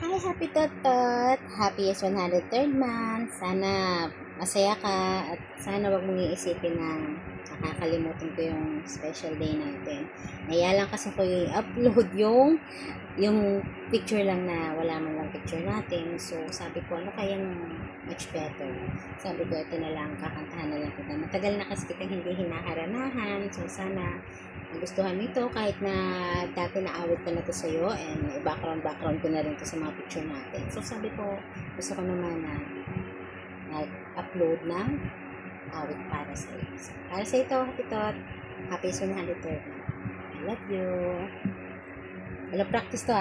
Hi, Happy Totot! Happy is 103rd month. Sana masaya ka at sana wag mong iisipin na nakakalimutan ko yung special day natin. Naya lang kasi ko yung upload yung picture lang na wala man lang picture natin. So, sabi ko, ano kayang much better? Sabi ko, ito na lang, kakantahan na lang kita. Matagal na kasi kitang hindi hinaharanahan. So, sana nagustuhan mo ito kahit na dati naawit ko na to sa'yo and background ko na rin to sa mga picture natin. So, sabi ko, gusto ko naman na nag-upload ng awit para sa iyo. So, para sa ito, Happy Tot, happy 103rd. I love you. Wala practice to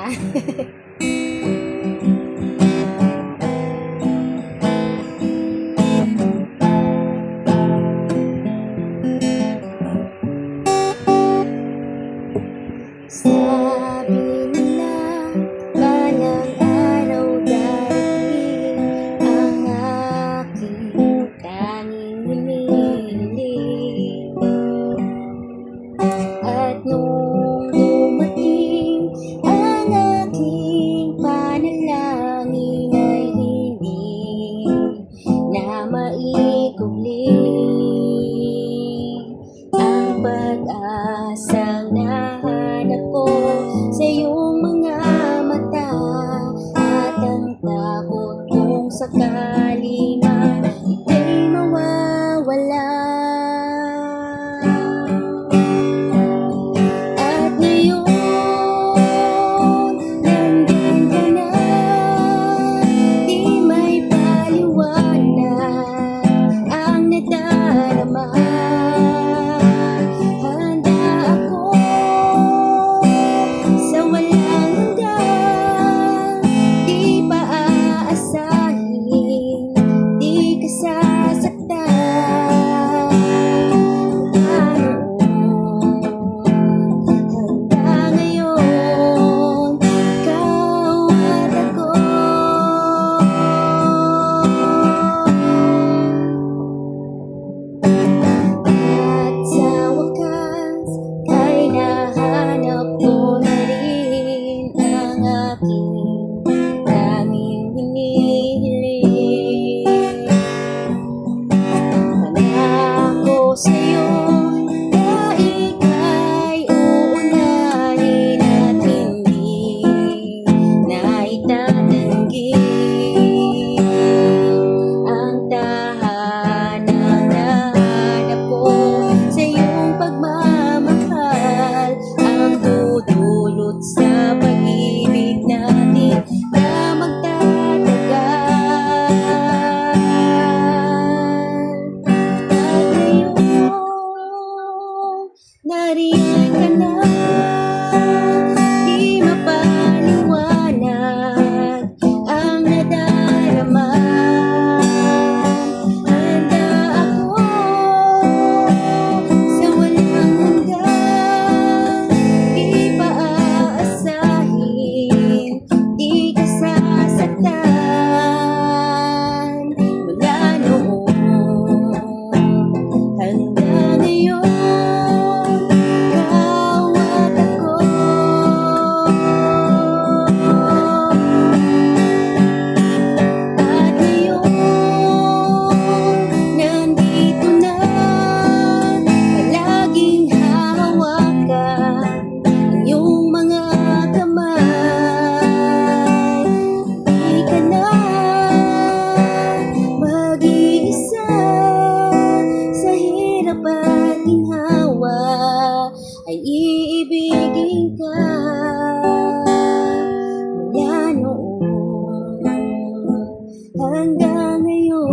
Sabi nila, balang araw darating ang aking tanging hinihiling. At nung dumating ang aking panalangin ay hindi na maikubling ang pag-asang nahanap ko sa iyong mga mata at ang takot kong sakali na ika'y mawawala. At ngayon, nandun ka na, di may paliwanag ang nadarama. Sa'yo na ika'y uunahin at hindi na itatanggi ang tahanang nahanap ko sa iyong pagmamahal, ang dudulot sa pag-ibig natin na magtatagal. Nariyan ka na, di mapaliwanag ang nadarama. Handa ako sa walang hanggan, di pa aasahin, di ka sasaktan. Mula noon hanggang ngayon, ay iibigin ka. Mula noon hanggang ngayon,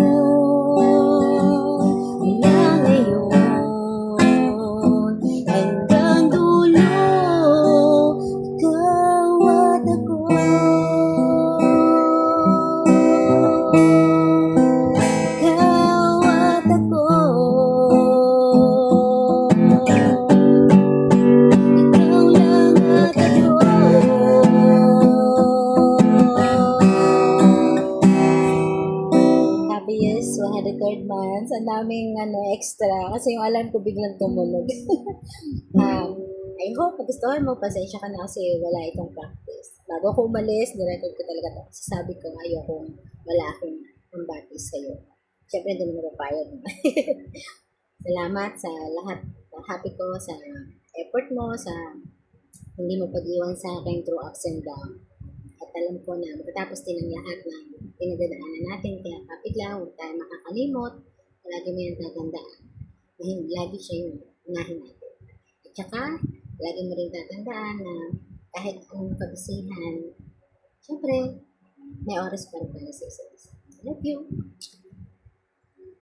mula ngayon hanggang dulo, ikaw at ako. Ikaw at ako. Happy 103rd month. Ang daming extra kasi yung alarm ko biglang tumunog. I hope nagustuhan mo. Pasensya ka na kasi wala itong practice. umalis. Bago ako umalis, nirecord ko talaga ito. Sabi ko, ayokong wala akong pambatis sa'yo. Siyempre, hindi mo napapayag. Salamat sa lahat. Happy ko sa effort mo, sa hindi mo pag-iwan sa akin through ups and down. At alam ko na matatapos din ang lahat ng pinagdadaanan natin. Kaya kapit lang, huwag tayo makakalimot. Palagi mo yung tatandaan. Dahil lagi siya yung unahin natin. At saka, lagi mo rin tatandaan na kahit anong kabisihan, syempre, may oras pa rin para sa isa't isa. I love you.